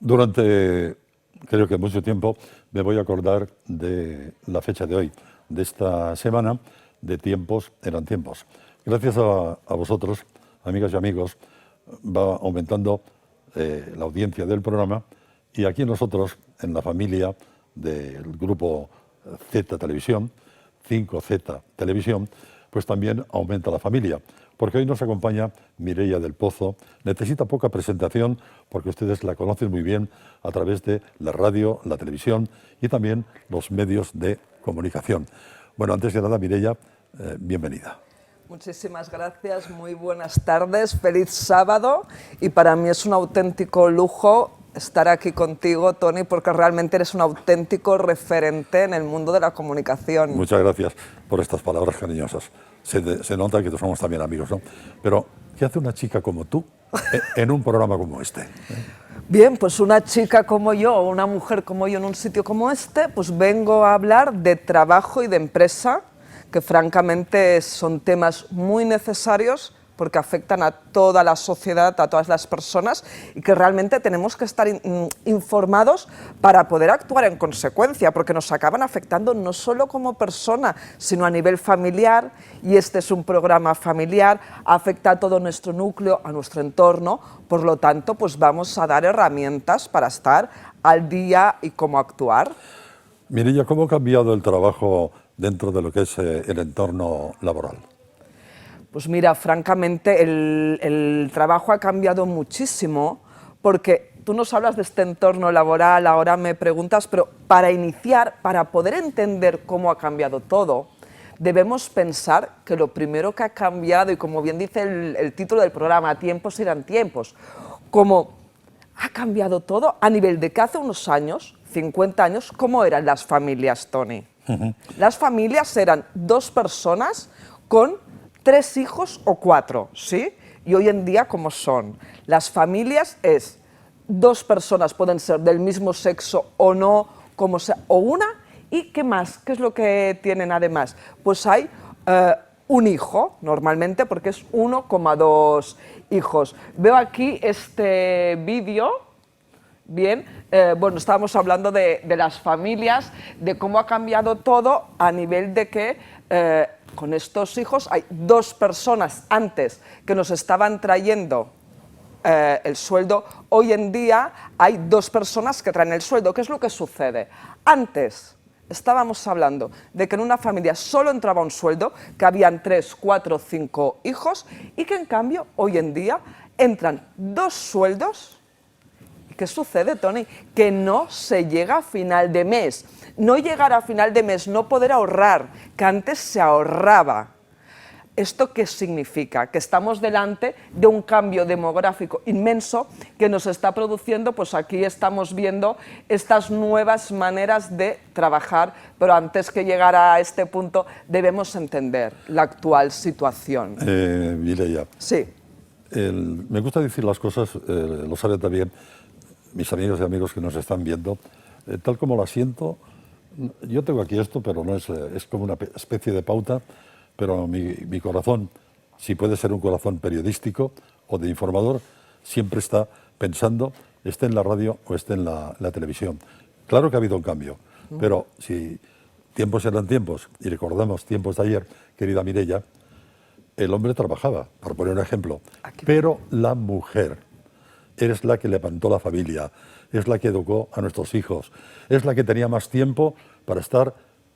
Durante, creo que mucho tiempo, me voy a acordar de la fecha de hoy, de esta semana, de Tiempos eran tiempos. Gracias a vosotros, amigas y amigos, va aumentando la audiencia del programa y aquí nosotros, en la familia del grupo Z Televisión, 5Z Televisión, pues también aumenta la familia, porque hoy nos acompaña Mireia del Pozo. Necesita poca presentación porque ustedes la conocen muy bien a través de la radio, la televisión y también los medios de comunicación. Bueno, antes de nada, Mireia, bienvenida. Muchísimas gracias, muy buenas tardes, feliz sábado y para mí es un auténtico lujo estar aquí contigo, Tony, porque realmente eres un auténtico referente en el mundo de la comunicación. Muchas gracias por estas palabras cariñosas. Se nota que somos también amigos, ¿no? Pero, ¿qué hace una chica como tú en un programa como este? Bien, pues una chica como yo o una mujer como yo en un sitio como este, pues vengo a hablar de trabajo y de empresa, que francamente son temas muy necesarios porque afectan a toda la sociedad, a todas las personas y que realmente tenemos que estar informados para poder actuar en consecuencia, porque nos acaban afectando no solo como persona, sino a nivel familiar, y este es un programa familiar, afecta a todo nuestro núcleo, a nuestro entorno, por lo tanto, pues vamos a dar herramientas para estar al día y cómo actuar. Mireia, ¿cómo ha cambiado el trabajo dentro de lo que es el entorno laboral? Pues mira, francamente el trabajo ha cambiado muchísimo porque tú nos hablas de este entorno laboral, ahora me preguntas, pero para iniciar, para poder entender cómo ha cambiado todo, debemos pensar que lo primero que ha cambiado, y como bien dice el título del programa, tiempos eran tiempos, como ha cambiado todo a nivel de que hace unos años, 50 años, ¿cómo eran las familias, Tony? Las familias eran dos personas con 3 hijos o 4, ¿sí? Y hoy en día, ¿cómo son? Las familias es 2 personas, pueden ser del mismo sexo o no, como sea, o una, ¿y qué más? ¿Qué es lo que tienen además? Pues hay un hijo, normalmente, porque es 1,2 hijos. Veo aquí este vídeo. Bien, bueno, estábamos hablando de las familias, de cómo ha cambiado todo a nivel de que con estos hijos hay 2 personas antes que nos estaban trayendo el sueldo. Hoy en día hay 2 personas que traen el sueldo. ¿Qué es lo que sucede? Antes estábamos hablando de que en una familia solo entraba un sueldo, que habían 3, 4, 5 hijos y que en cambio hoy en día entran 2 sueldos. ¿Qué sucede, Tony? Que no se llega a final de mes. No llegar a final de mes, no poder ahorrar, que antes se ahorraba. ¿Esto qué significa? Que estamos delante de un cambio demográfico inmenso que nos está produciendo, pues aquí estamos viendo estas nuevas maneras de trabajar, pero antes que llegar a este punto debemos entender la actual situación. Mireia, sí. Me gusta decir las cosas, lo saben también mis amigos y amigos que nos están viendo, tal como lo siento. Yo tengo aquí esto, pero no es como una especie de pauta, pero mi corazón, si puede ser un corazón periodístico o de informador, siempre está pensando, esté en la radio o esté en la televisión. Claro que ha habido un cambio, pero si tiempos eran tiempos, y recordamos tiempos de ayer, querida Mireia, el hombre trabajaba, por poner un ejemplo, pero la mujer es la que levantó la familia, es la que educó a nuestros hijos, es la que tenía más tiempo para estar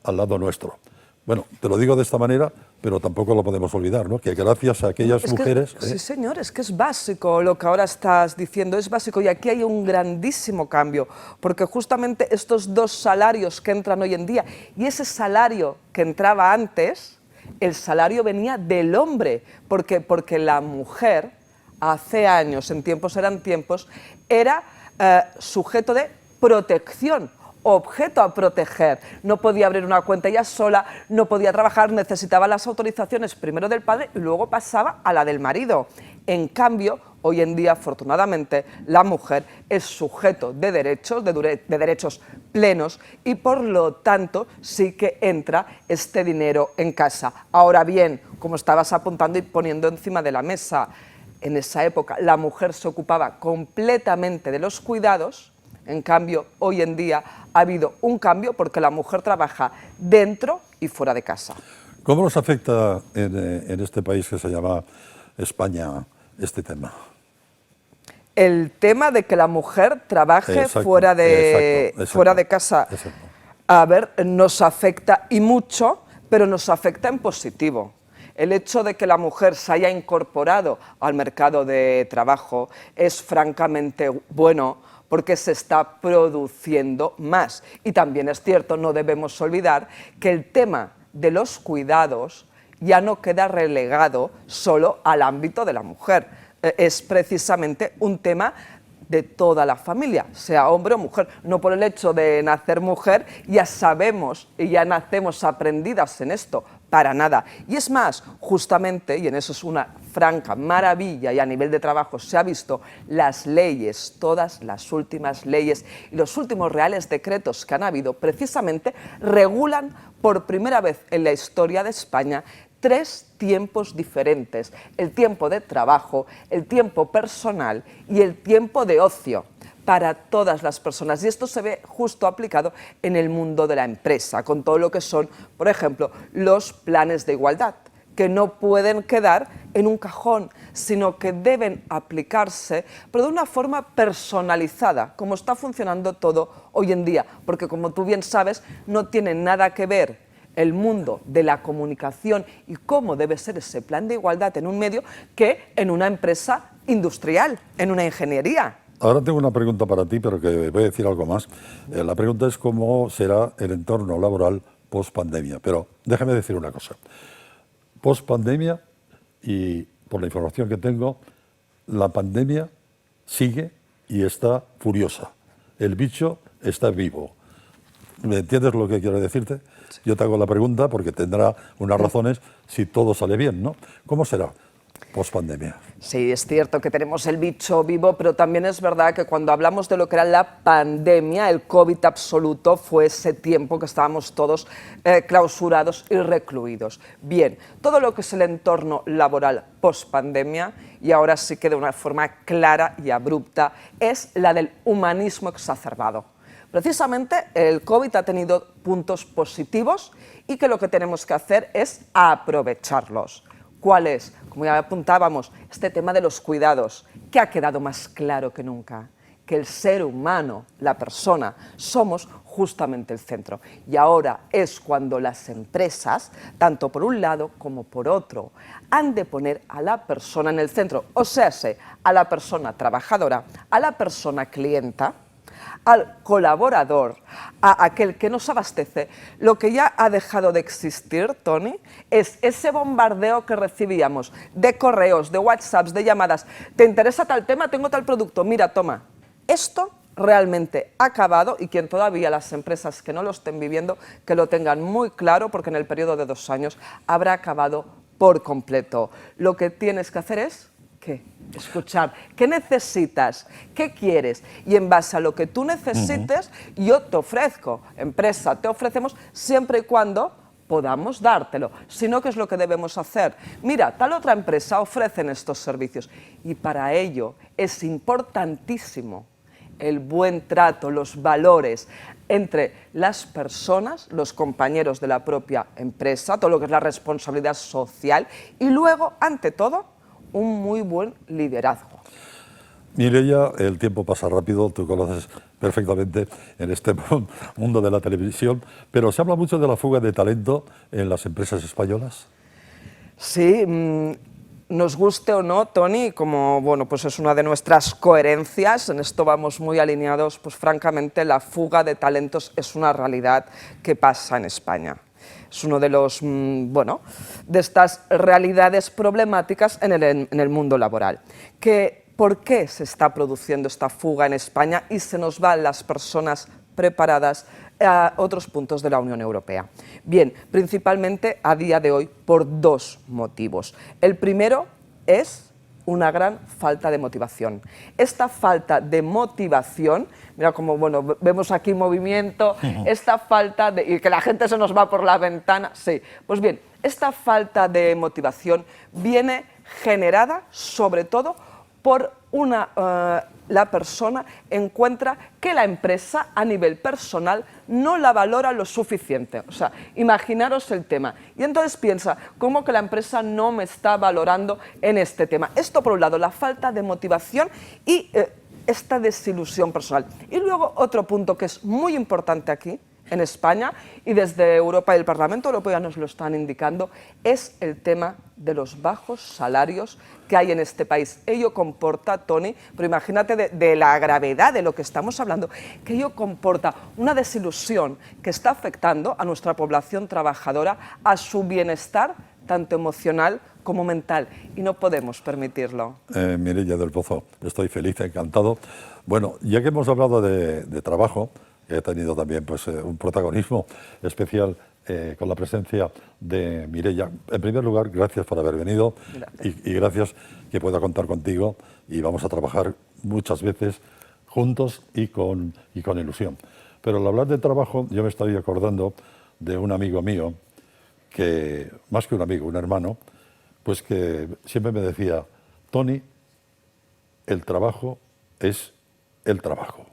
al lado nuestro. Bueno, te lo digo de esta manera, pero tampoco lo podemos olvidar, ¿no? Que gracias a aquellas mujeres... Sí, señor, es que es básico lo que ahora estás diciendo, es básico, y aquí hay un grandísimo cambio, porque justamente estos 2 salarios que entran hoy en día, y ese salario que entraba antes, el salario venía del hombre, porque la mujer, hace años, en tiempos eran tiempos, era sujeto de protección, objeto a proteger. No podía abrir una cuenta ella sola, no podía trabajar, necesitaba las autorizaciones primero del padre y luego pasaba a la del marido. En cambio, hoy en día, afortunadamente, la mujer es sujeto de derechos, de derechos plenos, y por lo tanto sí que entra este dinero en casa. Ahora bien, como estabas apuntando y poniendo encima de la mesa, en esa época la mujer se ocupaba completamente de los cuidados. En cambio, hoy en día ha habido un cambio porque la mujer trabaja dentro y fuera de casa. ¿Cómo nos afecta en este país que se llama España este tema? El tema de que la mujer trabaje Exacto, fuera de casa, exacto. a ver, nos afecta y mucho, pero nos afecta en positivo. El hecho de que la mujer se haya incorporado al mercado de trabajo es francamente bueno porque se está produciendo más. Y también es cierto, no debemos olvidar que el tema de los cuidados ya no queda relegado solo al ámbito de la mujer. Es precisamente un tema de toda la familia, sea hombre o mujer. No por el hecho de nacer mujer ya sabemos y ya nacemos aprendidas en esto, para nada. Y es más, justamente, y en eso es una franca maravilla, y a nivel de trabajo se ha visto, las leyes, todas las últimas leyes y los últimos reales decretos que han habido, precisamente regulan por primera vez en la historia de España 3 tiempos diferentes: el tiempo de trabajo, el tiempo personal y el tiempo de ocio para todas las personas. Y esto se ve justo aplicado en el mundo de la empresa, con todo lo que son, por ejemplo, los planes de igualdad, que no pueden quedar en un cajón, sino que deben aplicarse, pero de una forma personalizada, como está funcionando todo hoy en día, porque como tú bien sabes, no tiene nada que ver el mundo de la comunicación y cómo debe ser ese plan de igualdad en un medio que en una empresa industrial, en una ingeniería. Ahora tengo una pregunta para ti, pero que voy a decir algo más. La pregunta es cómo será el entorno laboral post-pandemia. Pero déjame decir una cosa. Post-pandemia, y por la información que tengo, la pandemia sigue y está furiosa. El bicho está vivo. ¿Me entiendes lo que quiero decirte? Sí. Yo te hago la pregunta porque tendrá unas razones si todo sale bien, ¿no? ¿Cómo será post-pandemia? Sí, es cierto que tenemos el bicho vivo, pero también es verdad que cuando hablamos de lo que era la pandemia, el COVID absoluto, fue ese tiempo que estábamos todos clausurados y recluidos. Bien, todo lo que es el entorno laboral post-pandemia, y ahora sí que de una forma clara y abrupta, es la del humanismo exacerbado. Precisamente el COVID ha tenido puntos positivos y que lo que tenemos que hacer es aprovecharlos. ¿Cuál es? Como ya apuntábamos, este tema de los cuidados, que ha quedado más claro que nunca, que el ser humano, la persona, somos justamente el centro. Y ahora es cuando las empresas, tanto por un lado como por otro, han de poner a la persona en el centro, o sea, a la persona trabajadora, a la persona clienta, al colaborador, a aquel que nos abastece. Lo que ya ha dejado de existir, Tony, es ese bombardeo que recibíamos de correos, de WhatsApps, de llamadas. ¿Te interesa tal tema? Tengo tal producto. Mira, toma. Esto realmente ha acabado, y quien todavía, las empresas que no lo estén viviendo, que lo tengan muy claro, porque en el periodo de 2 años habrá acabado por completo. Lo que tienes que hacer es ¿qué? Escuchar. ¿Qué necesitas? ¿Qué quieres? Y en base a lo que tú necesites, yo te ofrezco. Empresa, te ofrecemos siempre y cuando podamos dártelo. Si no, ¿qué es lo que debemos hacer? Mira, tal otra empresa ofrecen estos servicios. Y para ello es importantísimo el buen trato, los valores entre las personas, los compañeros de la propia empresa, todo lo que es la responsabilidad social y luego, ante todo, un muy buen liderazgo. Mireia, el tiempo pasa rápido, tú conoces perfectamente en este mundo de la televisión, pero se habla mucho de la fuga de talento en las empresas españolas. Sí, nos guste o no, Tony, como bueno, pues es una de nuestras coherencias, en esto vamos muy alineados, pues francamente la fuga de talentos es una realidad que pasa en España. Es uno de los, bueno, de estas realidades problemáticas en el mundo laboral. ¿Por qué se está produciendo esta fuga en España y se nos van las personas preparadas a otros puntos de la Unión Europea? Bien, principalmente a día de hoy por 2 motivos. El primero es una gran falta de motivación. Esta falta de motivación, mira como bueno, vemos aquí movimiento, esta falta de... y que la gente se nos va por la ventana, sí. Pues bien, esta falta de motivación viene generada sobre todo por la persona encuentra que la empresa a nivel personal no la valora lo suficiente. O sea, imaginaros el tema. Y entonces piensa, ¿cómo que la empresa no me está valorando en este tema? Esto por un lado, la falta de motivación y esta desilusión personal. Y luego otro punto que es muy importante aquí, en España, y desde Europa y el Parlamento Europeo ya nos lo están indicando, es el tema de los bajos salarios que hay en este país. Ello comporta, Toni, pero imagínate de la gravedad de lo que estamos hablando, que ello comporta una desilusión que está afectando a nuestra población trabajadora, a su bienestar, tanto emocional como mental, y no podemos permitirlo. Mireia del Pozo, estoy feliz, encantado. Bueno, ya que hemos hablado de trabajo, he tenido también pues, un protagonismo especial con la presencia de Mireia. En primer lugar, gracias por haber venido y gracias que pueda contar contigo y vamos a trabajar muchas veces juntos y con ilusión. Pero al hablar de trabajo, yo me estoy acordando de un amigo mío, que más que un amigo, un hermano, pues que siempre me decía, Toni, el trabajo es el trabajo.